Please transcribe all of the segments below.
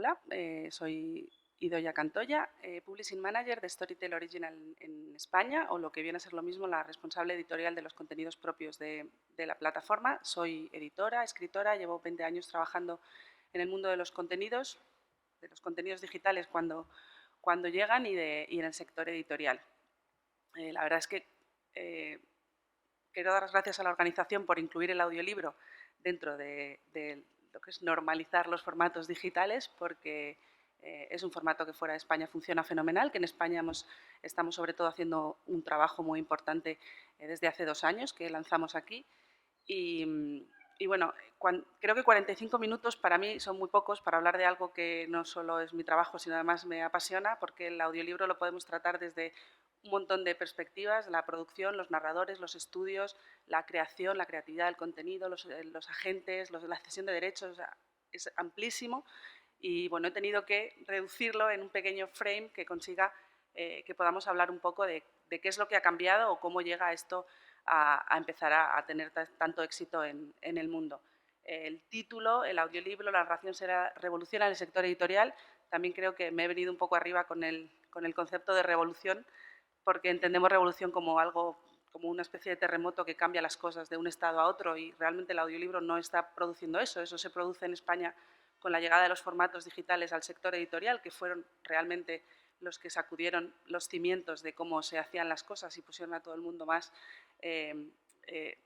Hola, soy Idoia Cantoya, Publishing Manager de Storytel Original en España, o lo que viene a ser lo mismo, la responsable editorial de los contenidos propios de la plataforma. Soy editora, escritora, llevo 20 años trabajando en el mundo de los contenidos digitales cuando llegan y en el sector editorial. La verdad es que quiero dar las gracias a la organización por incluir el audiolibro dentro de lo que es normalizar los formatos digitales, porque es un formato que fuera de España funciona fenomenal, que en España estamos sobre todo haciendo un trabajo muy importante desde hace 2 años que lanzamos aquí. Y bueno, creo que 45 minutos para mí son muy pocos para hablar de algo que no solo es mi trabajo, sino además me apasiona, porque el audiolibro lo podemos tratar desde un montón de perspectivas: la producción, los narradores, los estudios, la creación, la creatividad del contenido, los agentes, la cesión de derechos. O sea, es amplísimo y bueno, he tenido que reducirlo en un pequeño frame que consiga que podamos hablar un poco de qué es lo que ha cambiado o cómo llega esto a empezar a tener tanto éxito en el mundo. El título, el audiolibro, la narración será revolución en el sector editorial. También creo que me he venido un poco arriba con el concepto de revolución, porque entendemos revolución como algo, como una especie de terremoto que cambia las cosas de un estado a otro, y realmente el audiolibro no está produciendo eso. Eso se produce en España con la llegada de los formatos digitales al sector editorial, que fueron realmente los que sacudieron los cimientos de cómo se hacían las cosas y pusieron a todo el mundo más, les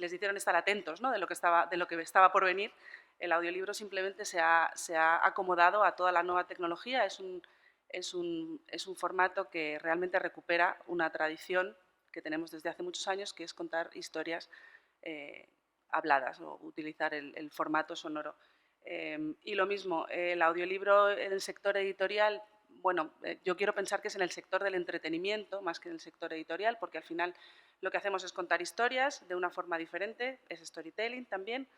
hicieron estar atentos, ¿no?, de lo que estaba por venir. El audiolibro simplemente se ha acomodado a toda la nueva tecnología. Es un formato que realmente recupera una tradición que tenemos desde hace muchos años, que es contar historias habladas, o utilizar el formato sonoro. Y lo mismo, el audiolibro en el sector editorial, bueno, yo quiero pensar que es en el sector del entretenimiento más que en el sector editorial, porque al final lo que hacemos es contar historias de una forma diferente, es storytelling también.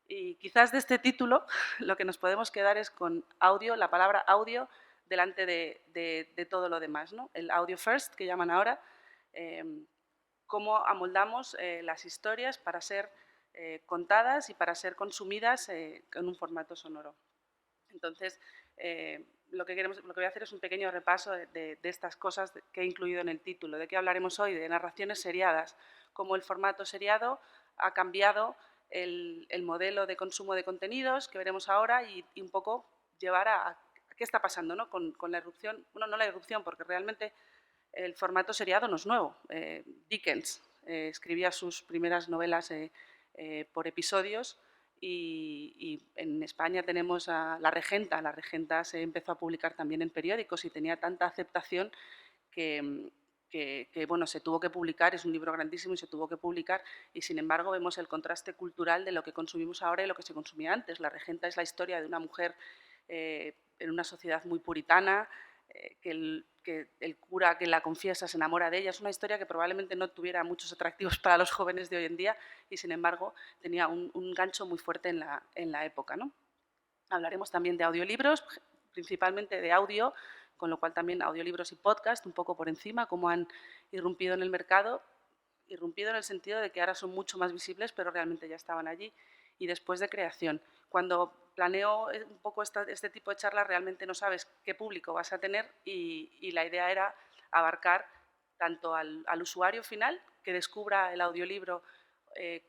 Y quizás de este título lo que nos podemos quedar es con audio, la palabra audio delante de todo lo demás, ¿no? El audio first, que llaman ahora. Cómo amoldamos las historias para ser contadas y para ser consumidas en un formato sonoro. Entonces, lo que voy a hacer es un pequeño repaso de estas cosas que he incluido en el título. ¿De qué hablaremos hoy? De narraciones seriadas, cómo el formato seriado ha cambiado el modelo de consumo de contenidos, que veremos ahora, y un poco llevar a qué está pasando, ¿no?, con la irrupción. Bueno, no la irrupción, porque realmente el formato seriado no es nuevo. Dickens escribía sus primeras novelas por episodios, y en España tenemos a La Regenta. La Regenta se empezó a publicar también en periódicos y tenía tanta aceptación que bueno, se tuvo que publicar. Es un libro grandísimo y se tuvo que publicar, y sin embargo vemos el contraste cultural de lo que consumimos ahora y lo que se consumía antes. La Regenta es la historia de una mujer en una sociedad muy puritana, que el cura que la confiesa se enamora de ella. Es una historia que probablemente no tuviera muchos atractivos para los jóvenes de hoy en día, y sin embargo tenía un gancho muy fuerte en la época, ¿no? Hablaremos también de audiolibros, principalmente de audio, con lo cual también audiolibros y podcast, un poco por encima, cómo han irrumpido en el mercado. Irrumpido en el sentido de que ahora son mucho más visibles, pero realmente ya estaban allí. Y después de creación. Cuando planeo un poco este tipo de charlas, realmente no sabes qué público vas a tener, y la idea era abarcar tanto al usuario final, que descubra el audiolibro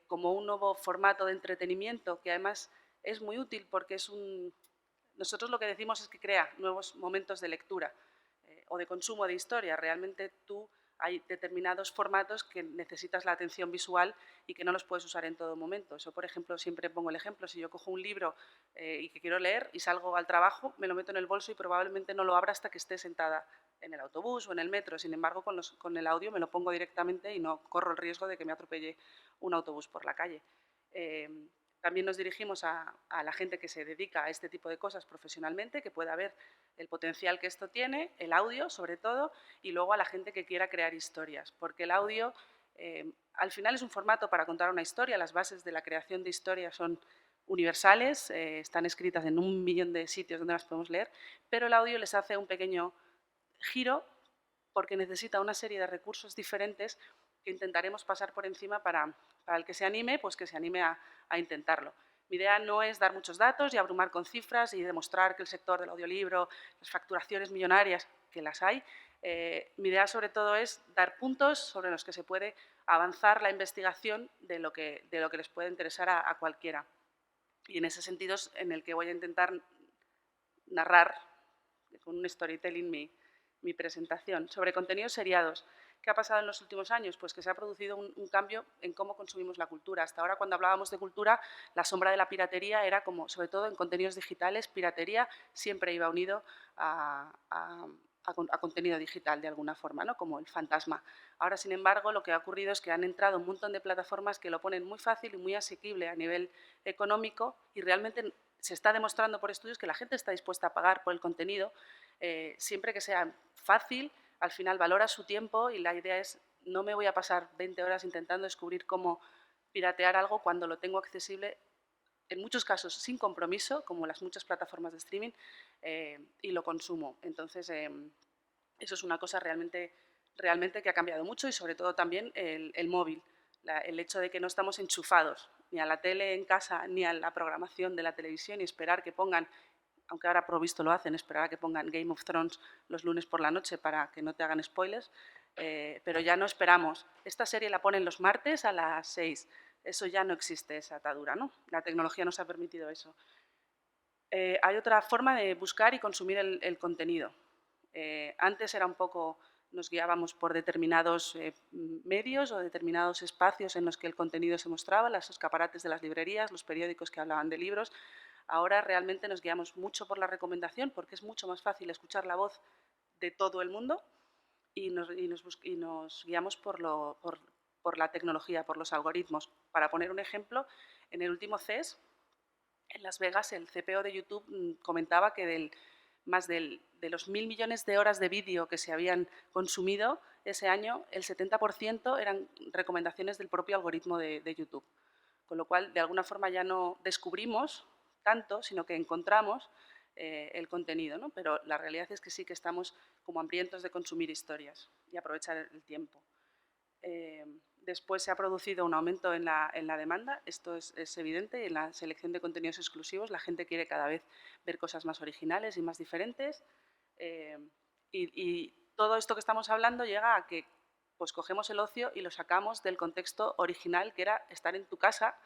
como un nuevo formato de entretenimiento, que además es muy útil porque nosotros lo que decimos es que crea nuevos momentos de lectura o de consumo de historia. Realmente hay determinados formatos que necesitas la atención visual y que no los puedes usar en todo momento. Eso, por ejemplo, siempre pongo el ejemplo: si yo cojo un libro y que quiero leer y salgo al trabajo, me lo meto en el bolso y probablemente no lo abra hasta que esté sentada en el autobús o en el metro. Sin embargo, con el audio me lo pongo directamente y no corro el riesgo de que me atropelle un autobús por la calle. También nos dirigimos a la gente que se dedica a este tipo de cosas profesionalmente, que pueda ver el potencial que esto tiene, el audio sobre todo, y luego a la gente que quiera crear historias, porque el audio al final es un formato para contar una historia. Las bases de la creación de historias son universales, están escritas en 1.000.000 de sitios donde las podemos leer, pero el audio les hace un pequeño giro porque necesita una serie de recursos diferentes que intentaremos pasar por encima para el que se anime, pues que se anime a intentarlo. Mi idea no es dar muchos datos y abrumar con cifras y demostrar que el sector del audiolibro, las facturaciones millonarias, que las hay, mi idea sobre todo es dar puntos sobre los que se puede avanzar la investigación de lo que les puede interesar a cualquiera. Y en ese sentido es en el que voy a intentar narrar con un storytelling mi presentación. Sobre contenidos seriados. ¿Qué ha pasado en los últimos años? Pues que se ha producido un cambio en cómo consumimos la cultura. Hasta ahora, cuando hablábamos de cultura, la sombra de la piratería era como, sobre todo en contenidos digitales, piratería siempre iba unido a contenido digital de alguna forma, ¿no? Como el fantasma. Ahora, sin embargo, lo que ha ocurrido es que han entrado un montón de plataformas que lo ponen muy fácil y muy asequible a nivel económico y realmente se está demostrando por estudios que la gente está dispuesta a pagar por el contenido siempre que sea fácil, al final valora su tiempo y la idea es no me voy a pasar 20 horas intentando descubrir cómo piratear algo cuando lo tengo accesible, en muchos casos sin compromiso, como las muchas plataformas de streaming, y lo consumo. Entonces, eso es una cosa realmente que ha cambiado mucho y sobre todo también el móvil, el hecho de que no estamos enchufados ni a la tele en casa ni a la programación de la televisión y esperar que pongan, aunque ahora provisto lo hacen, esperar a que pongan Game of Thrones los lunes por la noche para que no te hagan spoilers, pero ya no esperamos. Esta serie la ponen los martes a las 6. Eso ya no existe, esa atadura, ¿no? La tecnología nos ha permitido eso. Hay otra forma de buscar y consumir el contenido. Antes era un poco, nos guiábamos por determinados medios o determinados espacios en los que el contenido se mostraba, los escaparates de las librerías, los periódicos que hablaban de libros. Ahora realmente nos guiamos mucho por la recomendación porque es mucho más fácil escuchar la voz de todo el mundo y nos guiamos por la tecnología, por los algoritmos. Para poner un ejemplo, en el último CES, en Las Vegas, el CPO de YouTube comentaba que de los 1.000 millones de horas de vídeo que se habían consumido ese año, el 70% eran recomendaciones del propio algoritmo de YouTube. Con lo cual, de alguna forma ya no descubrimos tanto, sino que encontramos el contenido, ¿no? Pero la realidad es que sí que estamos como hambrientos de consumir historias y aprovechar el tiempo. Después se ha producido un aumento en la demanda, esto es evidente, en la selección de contenidos exclusivos. La gente quiere cada vez ver cosas más originales y más diferentes. Y todo esto que estamos hablando llega a que pues, cogemos el ocio y lo sacamos del contexto original, que era estar en tu casa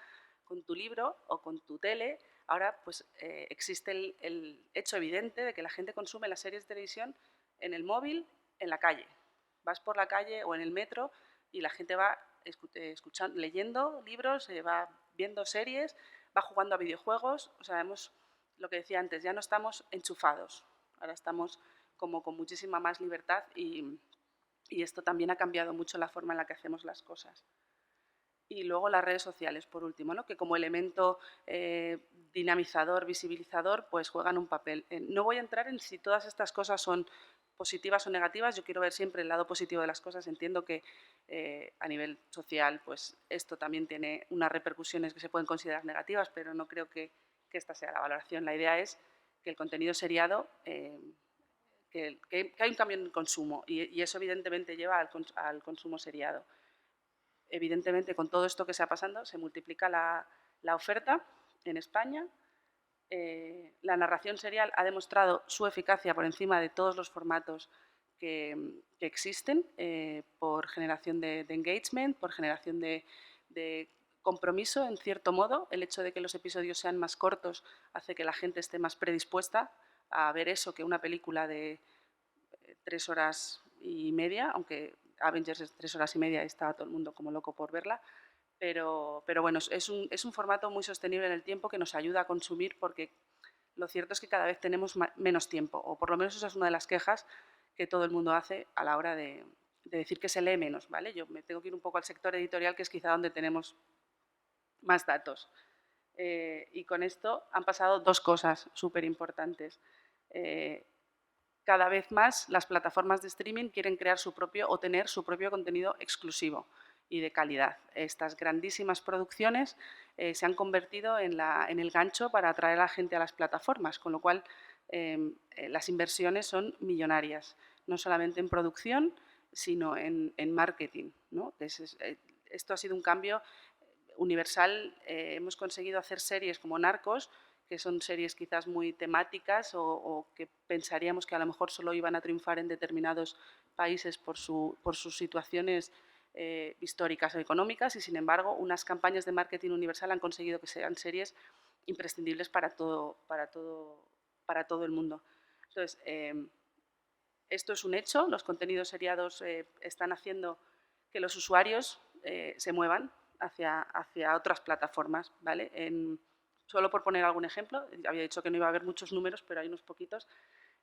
con tu libro o con tu tele. Ahora pues, existe el hecho evidente de que la gente consume las series de televisión en el móvil, en la calle. Vas por la calle o en el metro y la gente va escuchando, leyendo libros, va viendo series, va jugando a videojuegos. O sea, lo que decía antes, ya no estamos enchufados, ahora estamos como con muchísima más libertad y esto también ha cambiado mucho la forma en la que hacemos las cosas. Y luego las redes sociales, por último, ¿no? Que como elemento dinamizador, visibilizador, pues juegan un papel. No voy a entrar en si todas estas cosas son positivas o negativas, yo quiero ver siempre el lado positivo de las cosas. Entiendo que a nivel social pues esto también tiene unas repercusiones que se pueden considerar negativas, pero no creo que esta sea la valoración. La idea es que el contenido seriado, que hay un cambio en el consumo y eso evidentemente lleva al consumo seriado. Evidentemente, con todo esto que está pasando, se multiplica la oferta en España. La narración serial ha demostrado su eficacia por encima de todos los formatos que existen por generación de engagement, por generación de compromiso, en cierto modo. El hecho de que los episodios sean más cortos hace que la gente esté más predispuesta a ver eso que una película de 3 horas y media, aunque Avengers es 3 horas y media y estaba todo el mundo como loco por verla. Pero bueno, es un formato muy sostenible en el tiempo que nos ayuda a consumir porque lo cierto es que cada vez tenemos menos tiempo, o por lo menos esa es una de las quejas que todo el mundo hace a la hora de decir que se lee menos, ¿vale? Yo me tengo que ir un poco al sector editorial, que es quizá donde tenemos más datos. Y con esto han pasado dos cosas súper importantes. Cada vez más las plataformas de streaming quieren crear su propio o tener su propio contenido exclusivo y de calidad. Estas grandísimas producciones se han convertido en el gancho para atraer a la gente a las plataformas, con lo cual las inversiones son millonarias, no solamente en producción, sino en marketing, ¿no? Esto ha sido un cambio, Universal hemos conseguido hacer series como Narcos, que son series quizás muy temáticas o que pensaríamos que a lo mejor solo iban a triunfar en determinados países por sus situaciones históricas o económicas, y sin embargo unas campañas de marketing Universal han conseguido que sean series imprescindibles para todo el mundo. Entonces, esto es un hecho, los contenidos seriados están haciendo que los usuarios se muevan hacia otras plataformas, ¿vale? Solo por poner algún ejemplo, había dicho que no iba a haber muchos números, pero hay unos poquitos.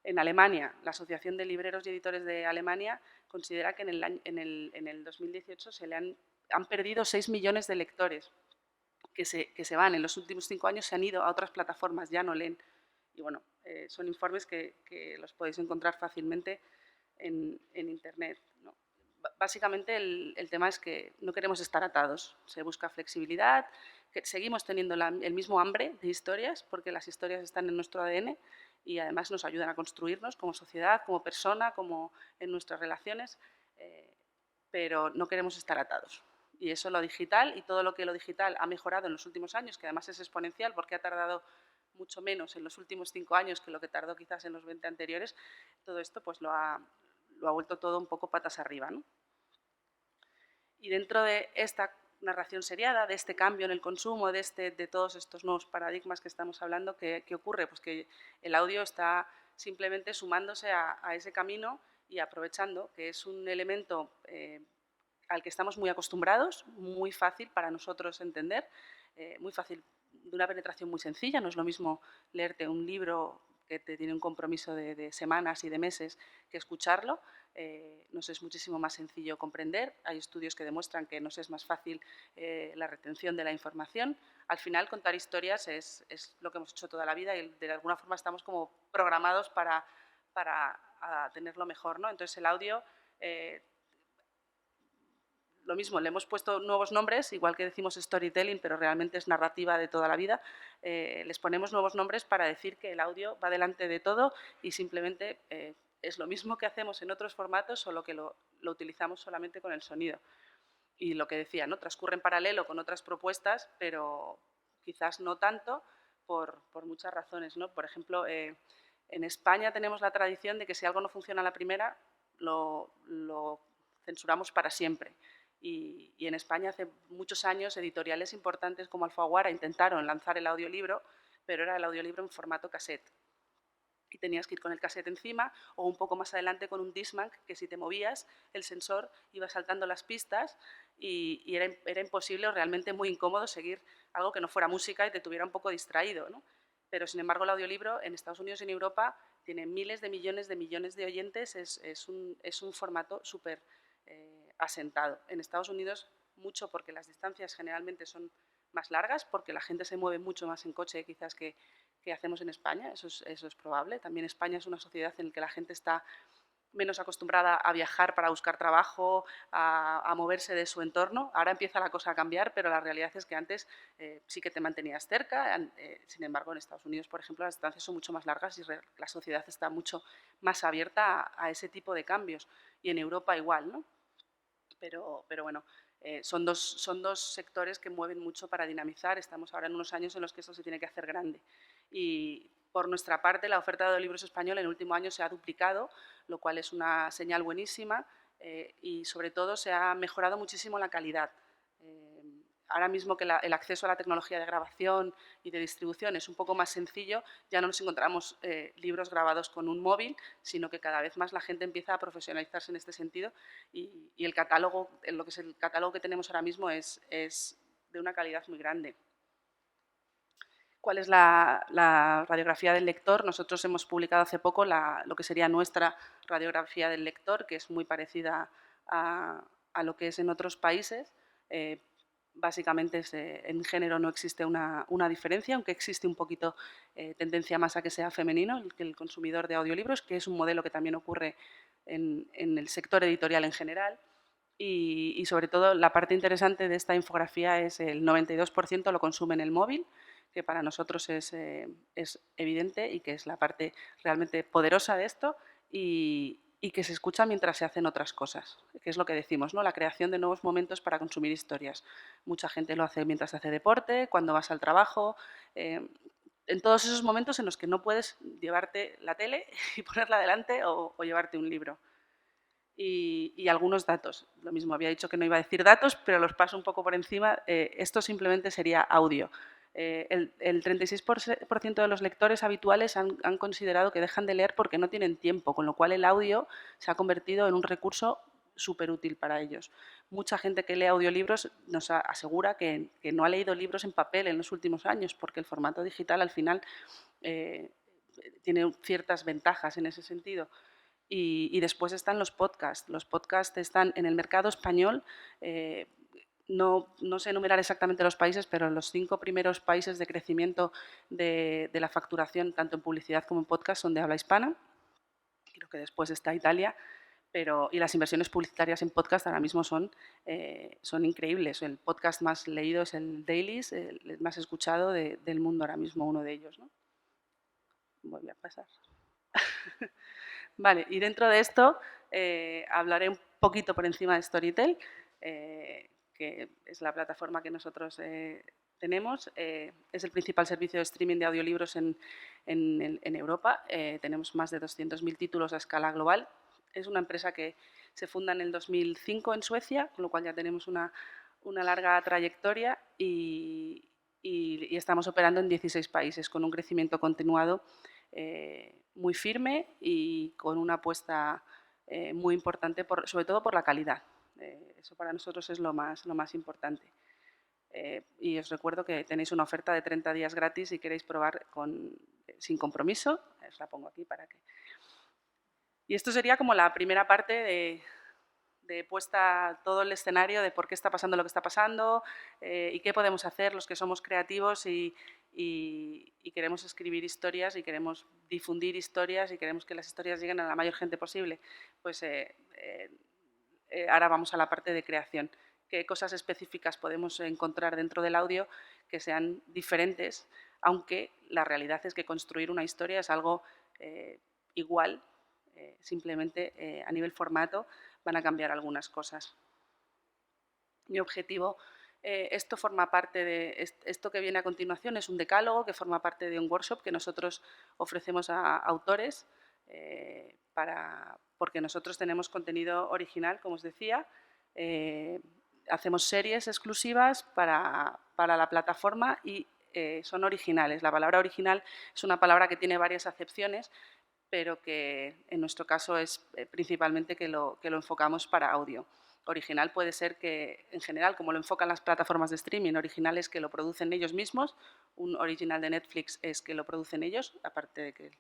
En Alemania, la Asociación de Libreros y Editores de Alemania considera que en el 2018 han perdido 6 millones de lectores que se van. En los últimos 5 años se han ido a otras plataformas, ya no leen. Y bueno, son informes que los podéis encontrar fácilmente en Internet, ¿no? Básicamente el tema es que no queremos estar atados, se busca flexibilidad, que seguimos teniendo el mismo hambre de historias, porque las historias están en nuestro ADN y además nos ayudan a construirnos como sociedad, como persona, como en nuestras relaciones, pero no queremos estar atados. Y eso lo digital y todo lo que lo digital ha mejorado en los últimos años, que además es exponencial porque ha tardado mucho menos en los últimos 5 años que lo que tardó quizás en los 20 anteriores, todo esto pues lo ha vuelto todo un poco patas arriba, ¿no? Y dentro de esta narración seriada, de este cambio en el consumo, de todos estos nuevos paradigmas que estamos hablando, ¿qué ocurre? Pues que el audio está simplemente sumándose a ese camino y aprovechando que es un elemento al que estamos muy acostumbrados, muy fácil para nosotros entender, muy fácil, de una penetración muy sencilla. No es lo mismo leerte un libro que te tiene un compromiso de semanas y de meses que escucharlo. Nos es muchísimo más sencillo comprender. Hay estudios que demuestran que nos es más fácil la retención de la información. Al final, contar historias es lo que hemos hecho toda la vida y de alguna forma estamos como programados para tenerlo mejor, ¿no? Entonces, el audio lo mismo, le hemos puesto nuevos nombres, igual que decimos storytelling, pero realmente es narrativa de toda la vida. Les ponemos nuevos nombres para decir que el audio va delante de todo y simplemente es lo mismo que hacemos en otros formatos, solo que lo utilizamos solamente con el sonido. Y lo que decía, ¿no? Transcurre en paralelo con otras propuestas, pero quizás no tanto por muchas razones, ¿no? Por ejemplo, en España tenemos la tradición de que si algo no funciona a la primera, lo censuramos para siempre. Y en España hace muchos años editoriales importantes como Alfaguara intentaron lanzar el audiolibro, pero era el audiolibro en formato cassette. Y tenías que ir con el cassette encima o un poco más adelante con un Discman que si te movías el sensor iba saltando las pistas y era imposible o realmente muy incómodo seguir algo que no fuera música y te tuviera un poco distraído, ¿no? Pero sin embargo el audiolibro en Estados Unidos y en Europa tiene miles de millones de oyentes, es un formato súper asentado. En Estados Unidos mucho porque las distancias generalmente son más largas, porque la gente se mueve mucho más en coche quizás que hacemos en España, eso es probable. También España es una sociedad en la que la gente está menos acostumbrada a viajar para buscar trabajo, a moverse de su entorno. Ahora empieza la cosa a cambiar, pero la realidad es que antes sí que te mantenías cerca. Sin embargo, en Estados Unidos, por ejemplo, las distancias son mucho más largas y la sociedad está mucho más abierta a ese tipo de cambios. Y en Europa igual, ¿no? Pero bueno, son dos sectores que mueven mucho para dinamizar. Estamos ahora en unos años en los que eso se tiene que hacer grande. Y por nuestra parte, la oferta de libros español en el último año se ha duplicado, lo cual es una señal buenísima y sobre todo se ha mejorado muchísimo la calidad. Ahora mismo que el acceso a la tecnología de grabación y de distribución es un poco más sencillo, ya no nos encontramos libros grabados con un móvil, sino que cada vez más la gente empieza a profesionalizarse en este sentido y el catálogo, lo que es el catálogo que tenemos ahora mismo es de una calidad muy grande. ¿Cuál es la radiografía del lector? Nosotros hemos publicado hace poco lo que sería nuestra radiografía del lector, que es muy parecida a lo que es en otros países. Básicamente en género no existe una diferencia, aunque existe un poquito tendencia más a que sea femenino el consumidor de audiolibros, que es un modelo que también ocurre en el sector editorial en general. Y sobre todo la parte interesante de esta infografía es el 92% lo consume en el móvil, que para nosotros es evidente y que es la parte realmente poderosa de esto. Y y que se escucha mientras se hacen otras cosas, que es lo que decimos, ¿no? La creación de nuevos momentos para consumir historias. Mucha gente lo hace mientras hace deporte, cuando vas al trabajo, en todos esos momentos en los que no puedes llevarte la tele y ponerla delante o llevarte un libro. Y algunos datos. Lo mismo, había dicho que no iba a decir datos, pero los paso un poco por encima. Esto simplemente sería audio. El 36% de los lectores habituales han considerado que dejan de leer porque no tienen tiempo, con lo cual el audio se ha convertido en un recurso súper útil para ellos. Mucha gente que lee audiolibros nos asegura que no ha leído libros en papel en los últimos años, porque el formato digital al final tiene ciertas ventajas en ese sentido. Y después están los podcasts. Los podcasts están en el mercado español. No sé enumerar exactamente los países, pero los 5 primeros países de crecimiento de la facturación, tanto en publicidad como en podcast, son de habla hispana. Creo que después está Italia. Y las inversiones publicitarias en podcast ahora mismo son increíbles. El podcast más leído es el Dailies, el más escuchado del mundo ahora mismo, uno de ellos, ¿no? Voy a pasar. Vale, y dentro de esto hablaré un poquito por encima de Storytel, que es la plataforma que nosotros tenemos. Es el principal servicio de streaming de audiolibros en Europa. Tenemos más de 200.000 títulos a escala global. Es una empresa que se funda en el 2005 en Suecia, con lo cual ya tenemos una larga trayectoria y estamos operando en 16 países con un crecimiento continuado muy firme y con una apuesta muy importante, sobre todo por la calidad. Eso para nosotros es lo más importante. Y os recuerdo que tenéis una oferta de 30 días gratis si queréis probar sin compromiso. Os la pongo aquí para que... Y esto sería como la primera parte de puesta todo el escenario de por qué está pasando lo que está pasando y qué podemos hacer los que somos creativos y queremos escribir historias y queremos difundir historias y queremos que las historias lleguen a la mayor gente posible. Pues ahora vamos a la parte de creación. ¿Qué cosas específicas podemos encontrar dentro del audio que sean diferentes? Aunque la realidad es que construir una historia es algo igual, simplemente a nivel formato van a cambiar algunas cosas. Mi objetivo, esto forma parte de, esto que viene a continuación es un decálogo que forma parte de un workshop que nosotros ofrecemos a autores porque nosotros tenemos contenido original, como os decía, hacemos series exclusivas para la plataforma y son originales. La palabra original es una palabra que tiene varias acepciones, pero que en nuestro caso es principalmente que lo enfocamos para audio. Original puede ser que, en general, como lo enfocan las plataformas de streaming, original es que lo producen ellos mismos, un original de Netflix es que lo producen ellos, aparte de que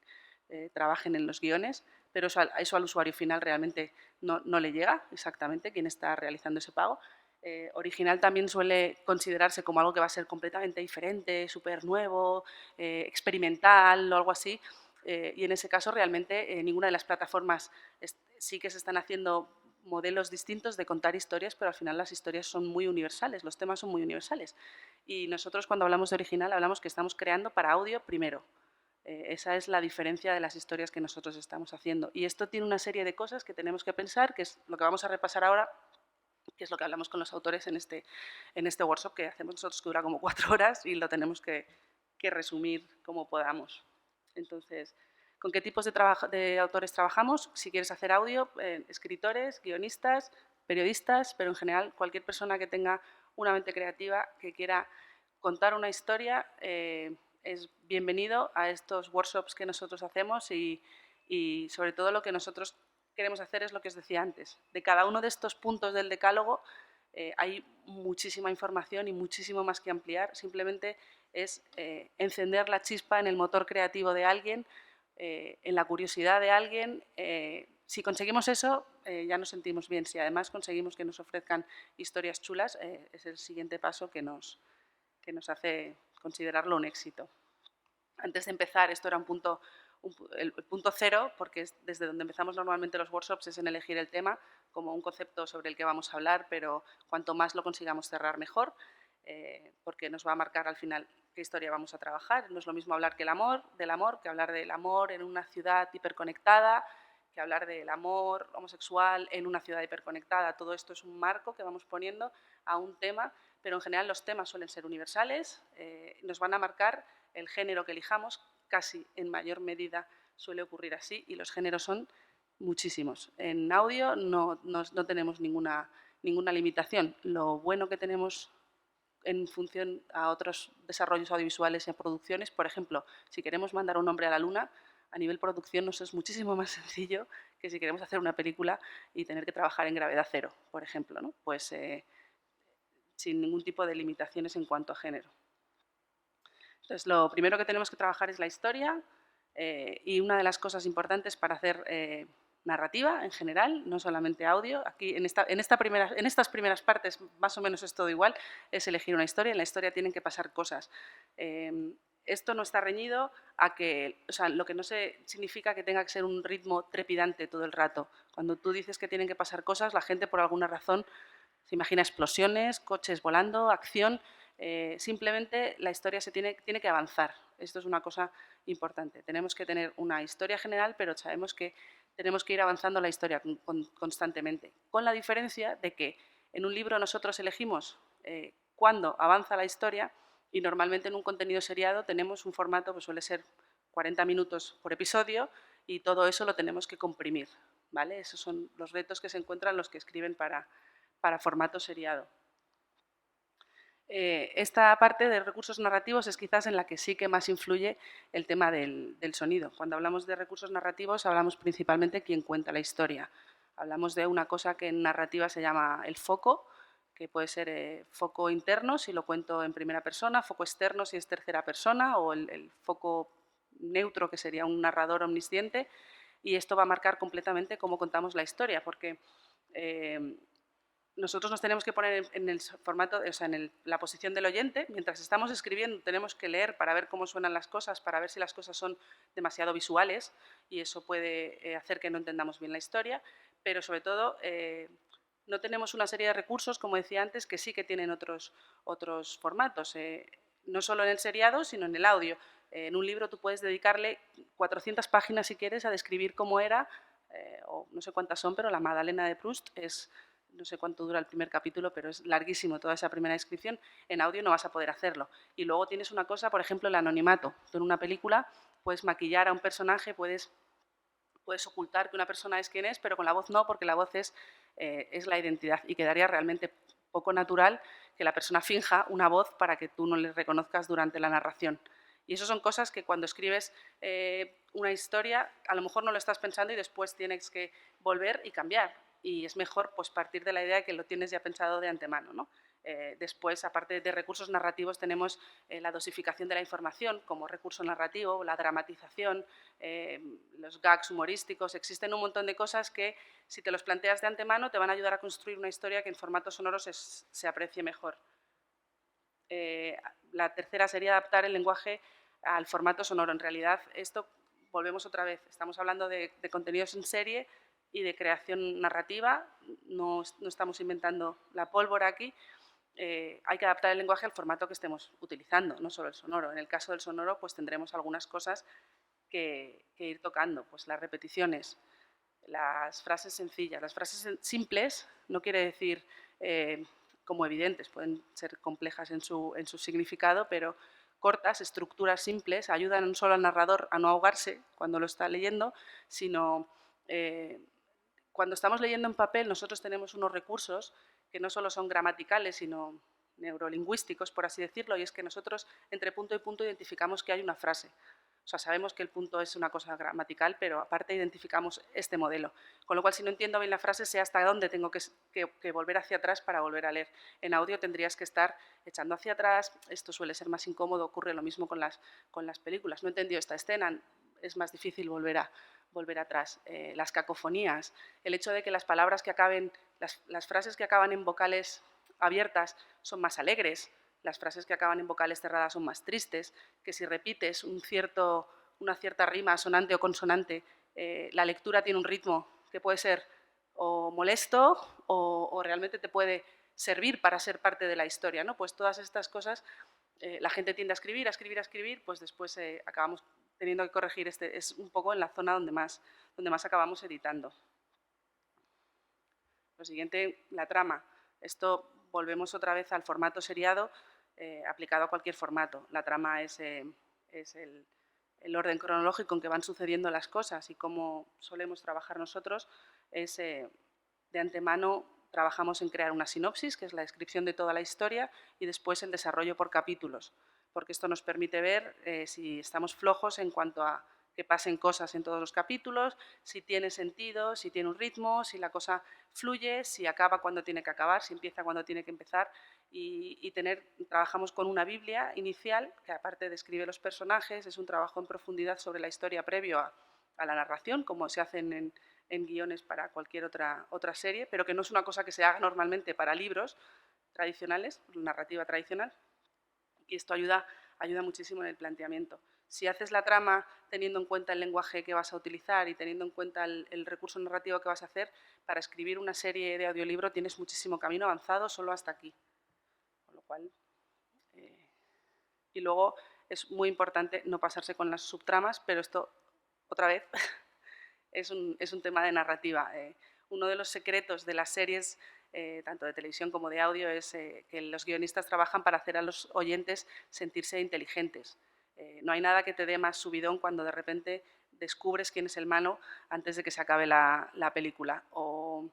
trabajen en los guiones, pero eso al usuario final realmente no le llega exactamente quién está realizando ese pago. Original también suele considerarse como algo que va a ser completamente diferente, súper nuevo, experimental o algo así. Y en ese caso realmente ninguna de las plataformas sí que se están haciendo modelos distintos de contar historias, pero al final las historias son muy universales, los temas son muy universales. Y nosotros cuando hablamos de original hablamos que estamos creando para audio primero. Esa es la diferencia de las historias que nosotros estamos haciendo. Y esto tiene una serie de cosas que tenemos que pensar, que es lo que vamos a repasar ahora, que es lo que hablamos con los autores en este workshop que hacemos nosotros, que dura como 4 horas y lo tenemos que resumir como podamos. Entonces, ¿con qué tipos de autores trabajamos? Si quieres hacer audio, escritores, guionistas, periodistas, pero en general cualquier persona que tenga una mente creativa, que quiera contar una historia, es bienvenido a estos workshops que nosotros hacemos y sobre todo lo que nosotros queremos hacer es lo que os decía antes. De cada uno de estos puntos del decálogo hay muchísima información y muchísimo más que ampliar. Simplemente es encender la chispa en el motor creativo de alguien, en la curiosidad de alguien. Si conseguimos eso, ya nos sentimos bien. Si además conseguimos que nos ofrezcan historias chulas, es el siguiente paso que nos hace considerarlo un éxito. Antes de empezar, esto era el punto cero, porque es desde donde empezamos normalmente los workshops, es en elegir el tema como un concepto sobre el que vamos a hablar, pero cuanto más lo consigamos cerrar, mejor, porque nos va a marcar al final qué historia vamos a trabajar. No es lo mismo hablar del amor que hablar del amor en una ciudad hiperconectada, que hablar del amor homosexual en una ciudad hiperconectada. Todo esto es un marco que vamos poniendo a un tema, pero en general los temas suelen ser universales, nos van a marcar el género que elijamos, casi en mayor medida suele ocurrir así, y los géneros son muchísimos. En audio no tenemos ninguna limitación. Lo bueno que tenemos en función a otros desarrollos audiovisuales y a producciones, por ejemplo, si queremos mandar a un hombre a la luna, a nivel producción nos es muchísimo más sencillo que si queremos hacer una película y tener que trabajar en gravedad cero, por ejemplo, ¿no? Pues sin ningún tipo de limitaciones en cuanto a género. Entonces, lo primero que tenemos que trabajar es la historia, y una de las cosas importantes para hacer narrativa en general, no solamente audio. Aquí en estas primeras partes más o menos es todo igual, es elegir una historia. En la historia tienen que pasar cosas. Esto no está reñido a que, o sea, lo que no significa que tenga que ser un ritmo trepidante todo el rato. Cuando tú dices que tienen que pasar cosas, la gente por alguna razón se imagina explosiones, coches volando, acción. Simplemente la historia tiene que avanzar. Esto es una cosa importante. Tenemos que tener una historia general, pero sabemos que tenemos que ir avanzando la historia constantemente. Con la diferencia de que en un libro nosotros elegimos cuándo avanza la historia, y normalmente en un contenido seriado tenemos un formato que suele ser 40 minutos por episodio, y todo eso lo tenemos que comprimir, ¿vale? Esos son los retos que se encuentran los que escriben para formato seriado. Esta parte de recursos narrativos es quizás en la que sí que más influye el tema del sonido. Cuando hablamos de recursos narrativos hablamos principalmente de quién cuenta la historia. Hablamos de una cosa que en narrativa se llama el foco, que puede ser foco interno si lo cuento en primera persona, foco externo si es tercera persona, o el foco neutro, que sería un narrador omnisciente, y esto va a marcar completamente cómo contamos la historia, porque nosotros nos tenemos que poner en el formato, o sea, en la posición del oyente. Mientras estamos escribiendo tenemos que leer para ver cómo suenan las cosas, para ver si las cosas son demasiado visuales, y eso puede hacer que no entendamos bien la historia, pero sobre todo no tenemos una serie de recursos, como decía antes, que sí que tienen otros formatos, no solo en el seriado, sino en el audio. En un libro tú puedes dedicarle 400 páginas si quieres a describir cómo era, o no sé cuántas son, pero la Magdalena de Proust es... No sé cuánto dura el primer capítulo, pero es larguísimo toda esa primera descripción. En audio no vas a poder hacerlo. Y luego tienes una cosa, por ejemplo, el anonimato. Tú en una película puedes maquillar a un personaje, puedes ocultar que una persona es quien es, pero con la voz no, porque la voz es la identidad, y quedaría realmente poco natural que la persona finja una voz para que tú no le reconozcas durante la narración. Y eso son cosas que cuando escribes una historia, a lo mejor no lo estás pensando y después tienes que volver y cambiar. Y es mejor pues, partir de la idea de que lo tienes ya pensado de antemano, ¿no? Después, aparte de recursos narrativos, tenemos la dosificación de la información como recurso narrativo, la dramatización, los gags humorísticos. Existen un montón de cosas que, si te los planteas de antemano, te van a ayudar a construir una historia que en formato sonoro se aprecie mejor. La tercera sería adaptar el lenguaje al formato sonoro. En realidad, esto, volvemos otra vez, estamos hablando de contenidos en serie y de creación narrativa, no estamos inventando la pólvora aquí. Hay que adaptar el lenguaje al formato que estemos utilizando, no solo el sonoro. En el caso del sonoro, pues tendremos algunas cosas que ir tocando, pues las repeticiones, las frases sencillas. Las frases simples no quiere decir como evidentes, pueden ser complejas en su significado, pero cortas, estructuras simples, ayudan no solo al narrador a no ahogarse cuando lo está leyendo, sino cuando estamos leyendo en papel nosotros tenemos unos recursos que no solo son gramaticales, sino neurolingüísticos, por así decirlo, y es que nosotros entre punto y punto identificamos que hay una frase. O sea, sabemos que el punto es una cosa gramatical, pero aparte identificamos este modelo. Con lo cual, si no entiendo bien la frase, sé hasta dónde tengo que volver hacia atrás para volver a leer. En audio tendrías que estar echando hacia atrás. Esto suele ser más incómodo, ocurre lo mismo con las películas. No he entendido esta escena, es más difícil volver atrás. Las cacofonías, el hecho de que las palabras que acaben, las frases que acaban en vocales abiertas son más alegres, las frases que acaban en vocales cerradas son más tristes, que si repites una cierta rima sonante o consonante, la lectura tiene un ritmo que puede ser o molesto o realmente te puede servir para ser parte de la historia, ¿no? Pues todas estas cosas, la gente tiende a escribir, pues después acabamos teniendo que corregir es un poco en la zona donde más acabamos editando. Lo siguiente, la trama. Esto volvemos otra vez al formato seriado aplicado a cualquier formato. La trama es el orden cronológico en que van sucediendo las cosas y cómo solemos trabajar nosotros es de antemano trabajamos en crear una sinopsis, que es la descripción de toda la historia, y después el desarrollo por capítulos, porque esto nos permite ver si estamos flojos en cuanto a que pasen cosas en todos los capítulos, si tiene sentido, si tiene un ritmo, si la cosa fluye, si acaba cuando tiene que acabar, si empieza cuando tiene que empezar, y trabajamos con una Biblia inicial que aparte describe los personajes, es un trabajo en profundidad sobre la historia previo a la narración, como se hacen en guiones para cualquier otra serie, pero que no es una cosa que se haga normalmente para libros tradicionales, narrativa tradicional, y esto ayuda muchísimo en el planteamiento. Si haces la trama teniendo en cuenta el lenguaje que vas a utilizar y teniendo en cuenta el recurso narrativo que vas a hacer, para escribir una serie de audiolibro tienes muchísimo camino avanzado solo hasta aquí. Con lo cual, y luego es muy importante no pasarse con las subtramas, pero esto, otra vez, es un tema de narrativa. Uno de los secretos de las series, tanto de televisión como de audio, es que los guionistas trabajan para hacer a los oyentes sentirse inteligentes. No hay nada que te dé más subidón cuando de repente descubres quién es el malo antes de que se acabe la película o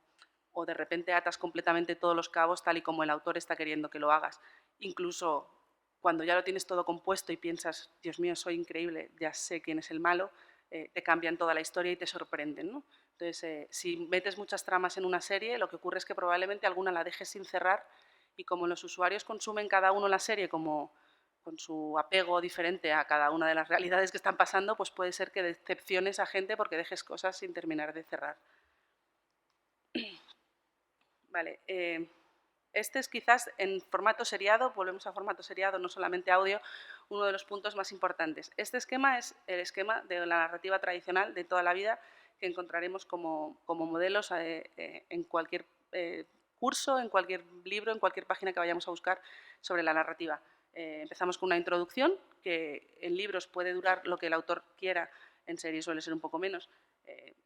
de repente atas completamente todos los cabos tal y como el autor está queriendo que lo hagas. Incluso cuando ya lo tienes todo compuesto y piensas, Dios mío, soy increíble, ya sé quién es el malo, te cambian toda la historia y te sorprenden, ¿no? Entonces, si metes muchas tramas en una serie, lo que ocurre es que probablemente alguna la dejes sin cerrar y como los usuarios consumen cada uno la serie como con su apego diferente a cada una de las realidades que están pasando, pues puede ser que decepciones a gente porque dejes cosas sin terminar de cerrar. Vale, este es quizás en formato seriado, volvemos a formato seriado, no solamente audio, uno de los puntos más importantes. Este esquema es el esquema de la narrativa tradicional de toda la vida que encontraremos como modelos en cualquier curso, en cualquier libro, en cualquier página que vayamos a buscar sobre la narrativa. Empezamos con una introducción que en libros puede durar lo que el autor quiera, en series suele ser un poco menos.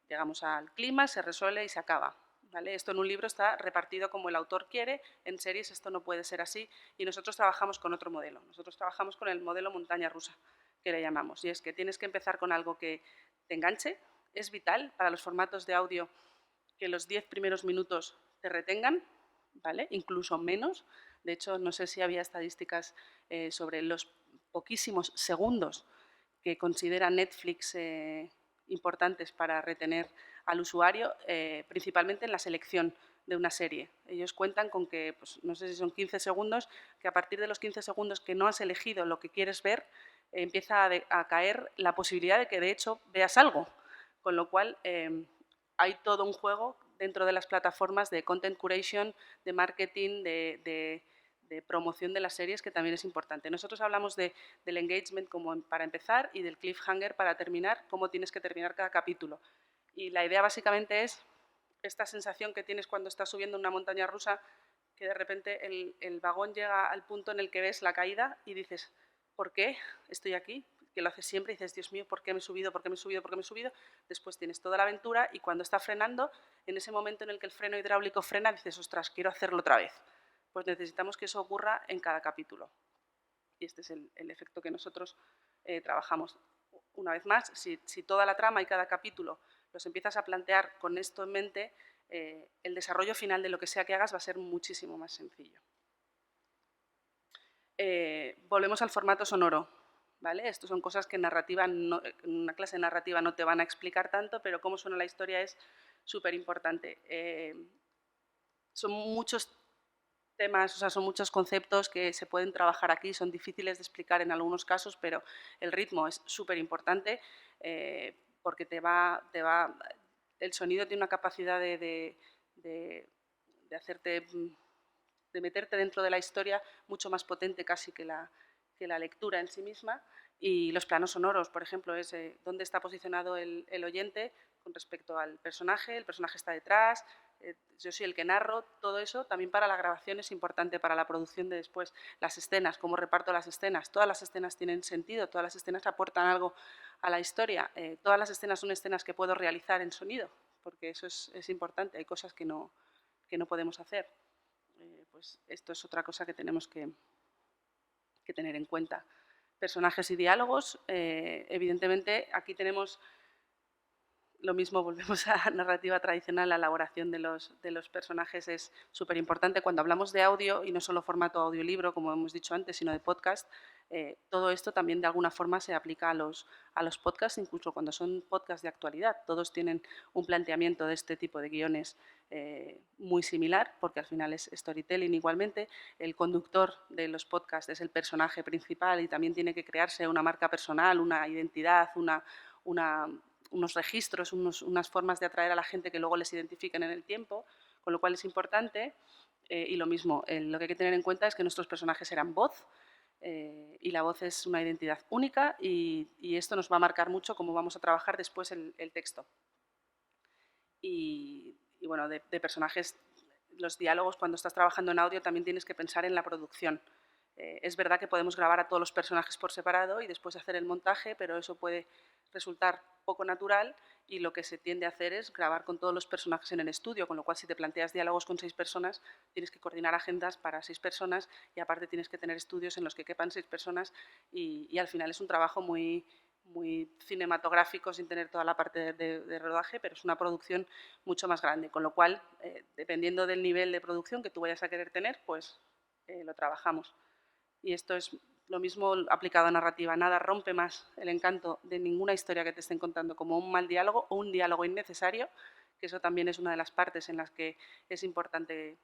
Llegamos al clima, se resuelve y se acaba. ¿Vale? Esto en un libro está repartido como el autor quiere, en series esto no puede ser así y nosotros trabajamos con otro modelo. Nosotros trabajamos con el modelo montaña rusa, que le llamamos, y es que tienes que empezar con algo que te enganche. Es vital para los formatos de audio que los 10 primeros minutos te retengan, ¿vale? Incluso menos. De hecho, no sé si había estadísticas sobre los poquísimos segundos que considera Netflix importantes para retener al usuario, principalmente en la selección de una serie. Ellos cuentan con que, pues, no sé si son 15 segundos, que a partir de los 15 segundos que no has elegido lo que quieres ver, empieza a caer la posibilidad de que de hecho veas algo. Con lo cual, hay todo un juego dentro de las plataformas de content curation, de marketing, de promoción de las series, que también es importante. Nosotros hablamos del engagement como para empezar y del cliffhanger para terminar, cómo tienes que terminar cada capítulo. Y la idea básicamente es esta sensación que tienes cuando estás subiendo una montaña rusa, que de repente el vagón llega al punto en el que ves la caída y dices, ¿por qué estoy aquí? Que lo haces siempre y dices, Dios mío, ¿por qué me he subido? ¿Por qué me he subido? ¿Por qué me he subido? Después tienes toda la aventura y cuando está frenando, en ese momento en el que el freno hidráulico frena, dices, ostras, quiero hacerlo otra vez. Pues necesitamos que eso ocurra en cada capítulo. Y este es el efecto que nosotros trabajamos. Una vez más, si toda la trama y cada capítulo los empiezas a plantear con esto en mente, el desarrollo final de lo que sea que hagas va a ser muchísimo más sencillo. Volvemos al formato sonoro. ¿Vale? Esto son cosas que en una clase de narrativa no te van a explicar tanto, pero cómo suena la historia es súper importante. Son muchos temas, o sea, son muchos conceptos que se pueden trabajar aquí, son difíciles de explicar en algunos casos, pero el ritmo es súper importante porque el sonido tiene una capacidad de hacerte, de meterte dentro de la historia mucho más potente casi que la lectura en sí misma. Y los planos sonoros, por ejemplo, es dónde está posicionado el oyente con respecto al personaje, el personaje está detrás, yo soy el que narro todo eso, también para la grabación es importante, para la producción de después. Las escenas, cómo reparto las escenas, todas las escenas tienen sentido, todas las escenas aportan algo a la historia, todas las escenas son escenas que puedo realizar en sonido, porque eso es importante, hay cosas que no podemos hacer. Pues esto es otra cosa que tenemos que tener en cuenta. Personajes y diálogos, evidentemente aquí tenemos lo mismo, volvemos a narrativa tradicional, la elaboración de los personajes es súper importante. Cuando hablamos de audio, y no solo formato audiolibro, como hemos dicho antes, sino de podcast, todo esto también de alguna forma se aplica a los podcasts, incluso cuando son podcasts de actualidad. Todos tienen un planteamiento de este tipo de guiones muy similar, porque al final es storytelling igualmente. El conductor de los podcasts es el personaje principal y también tiene que crearse una marca personal, una identidad, unos registros, unas formas de atraer a la gente que luego les identifiquen en el tiempo, con lo cual es importante. Y lo mismo, lo que hay que tener en cuenta es que nuestros personajes eran voz, y la voz es una identidad única y esto nos va a marcar mucho cómo vamos a trabajar después el texto. Y bueno, de personajes, los diálogos, cuando estás trabajando en audio también tienes que pensar en la producción. Es verdad que podemos grabar a todos los personajes por separado y después hacer el montaje, pero eso puede resultar poco natural y lo que se tiende a hacer es grabar con todos los personajes en el estudio, con lo cual si te planteas diálogos con 6 personas, tienes que coordinar agendas para 6 personas y aparte tienes que tener estudios en los que quepan 6 personas y al final es un trabajo muy cinematográfico sin tener toda la parte de rodaje, pero es una producción mucho más grande, con lo cual, dependiendo del nivel de producción que tú vayas a querer tener, pues lo trabajamos. Y esto es lo mismo aplicado a narrativa. Nada rompe más el encanto de ninguna historia que te estén contando como un mal diálogo o un diálogo innecesario, que eso también es una de las partes en las que es importante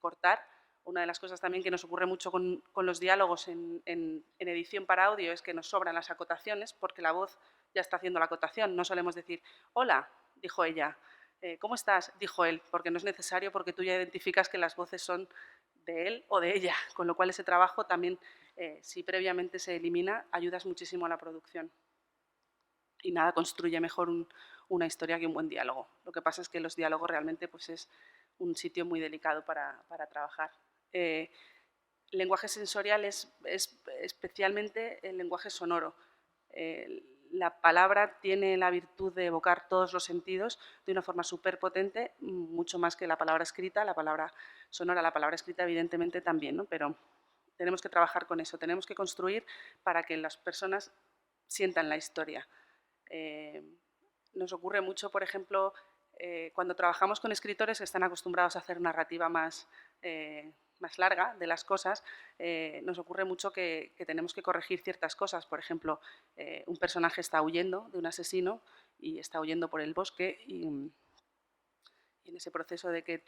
cortar. Una de las cosas también que nos ocurre mucho con los diálogos en edición para audio es que nos sobran las acotaciones porque la voz ya está haciendo la acotación. No solemos decir, hola, dijo ella, ¿cómo estás? Dijo él, porque no es necesario, porque tú ya identificas que las voces son de él o de ella, con lo cual ese trabajo también, si previamente se elimina, ayudas muchísimo a la producción. Y nada construye mejor una historia que un buen diálogo. Lo que pasa es que los diálogos realmente pues, es un sitio muy delicado para trabajar. Lenguaje sensorial es especialmente el lenguaje sonoro. La palabra tiene la virtud de evocar todos los sentidos de una forma súper potente, mucho más que la palabra escrita, la palabra sonora, la palabra escrita evidentemente también, ¿no? Pero tenemos que trabajar con eso, tenemos que construir para que las personas sientan la historia. Nos ocurre mucho, por ejemplo, cuando trabajamos con escritores que están acostumbrados a hacer narrativa más larga de las cosas, nos ocurre mucho que tenemos que corregir ciertas cosas. Por ejemplo, un personaje está huyendo de un asesino y está huyendo por el bosque y en ese proceso de que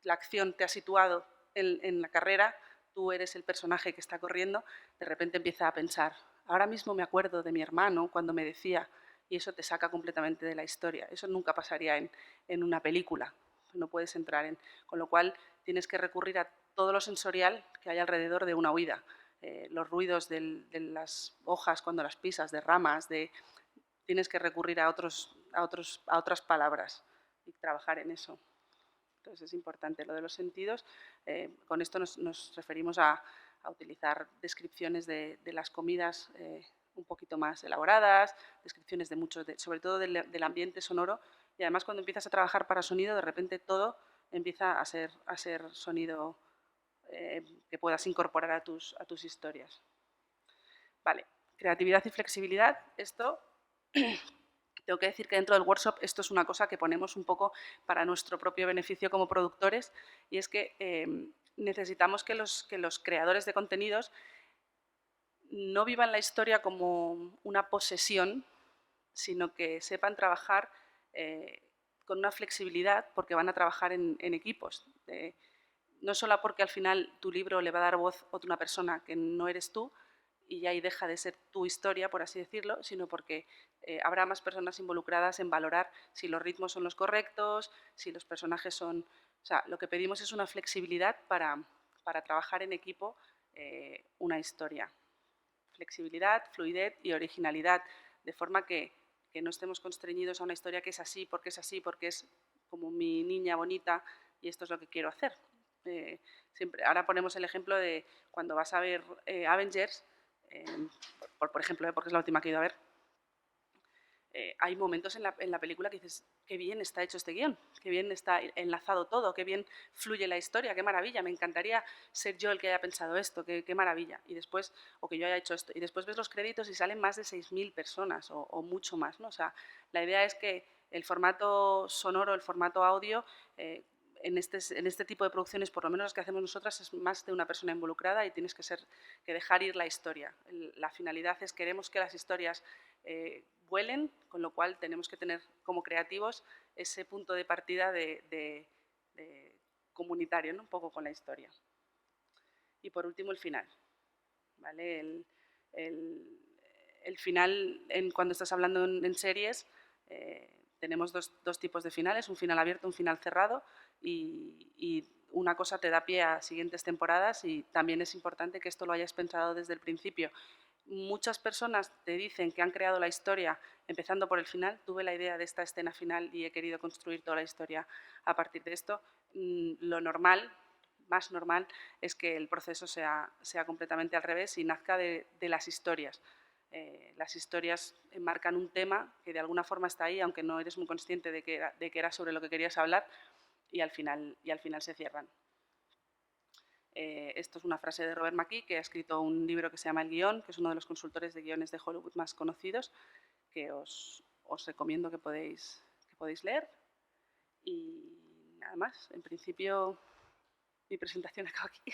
la acción te ha situado en la carrera, tú eres el personaje que está corriendo, de repente empieza a pensar, ahora mismo me acuerdo de mi hermano cuando me decía, y eso te saca completamente de la historia. Eso nunca pasaría en una película, no puedes entrar en... Con lo cual tienes que recurrir a todo lo sensorial que hay alrededor de una huida. Los ruidos de las hojas cuando las pisas, de ramas, tienes que recurrir a otras palabras y trabajar en eso. Entonces es importante lo de los sentidos. Con esto nos referimos a utilizar descripciones de las comidas un poquito más elaboradas, descripciones de muchos, sobre todo del ambiente sonoro. Y además cuando empiezas a trabajar para sonido, de repente todo empieza a ser sonido que puedas incorporar a tus historias. Vale, creatividad y flexibilidad. Esto tengo que decir que dentro del workshop esto es una cosa que ponemos un poco para nuestro propio beneficio como productores y es que necesitamos que los creadores de contenidos no vivan la historia como una posesión, sino que sepan trabajar con una flexibilidad porque van a trabajar en equipos. No solo porque al final tu libro le va a dar voz a una persona que no eres tú, y ahí deja de ser tu historia, por así decirlo, sino porque habrá más personas involucradas en valorar si los ritmos son los correctos, si los personajes son... O sea, lo que pedimos es una flexibilidad para trabajar en equipo una historia. Flexibilidad, fluidez y originalidad, de forma que no estemos constreñidos a una historia que es así, porque es como mi niña bonita y esto es lo que quiero hacer. Ahora ponemos el ejemplo de cuando vas a ver Avengers, por ejemplo, porque es la última que he ido a ver, hay momentos en la película que dices, qué bien está hecho este guión, qué bien está enlazado todo, qué bien fluye la historia, qué maravilla, me encantaría ser yo el que haya pensado esto, qué maravilla, y después, o que yo haya hecho esto, y después ves los créditos y salen más de 6.000 personas o mucho más, ¿no? O sea, la idea es que el formato sonoro, el formato audio, en este tipo de producciones, por lo menos las que hacemos nosotras, es más de una persona involucrada y tienes que dejar ir la historia. La finalidad es queremos que las historias vuelen, con lo cual tenemos que tener como creativos ese punto de partida de comunitario, ¿no? Un poco con la historia. Y por último, el final. ¿Vale? El final, cuando estás hablando en series, tenemos dos tipos de finales, un final abierto, un final cerrado, y una cosa te da pie a siguientes temporadas y también es importante que esto lo hayas pensado desde el principio. Muchas personas te dicen que han creado la historia empezando por el final. Tuve la idea de esta escena final y he querido construir toda la historia a partir de esto. Lo normal, más normal, es que el proceso sea completamente al revés y nazca de las historias. Las historias enmarcan un tema que de alguna forma está ahí, aunque no eres muy consciente de que era sobre lo que querías hablar, y al final se cierran. Esto es una frase de Robert McKee, que ha escrito un libro que se llama El Guión, que es uno de los consultores de guiones de Hollywood más conocidos, que os recomiendo que podéis leer. Y nada más, en principio mi presentación acaba aquí.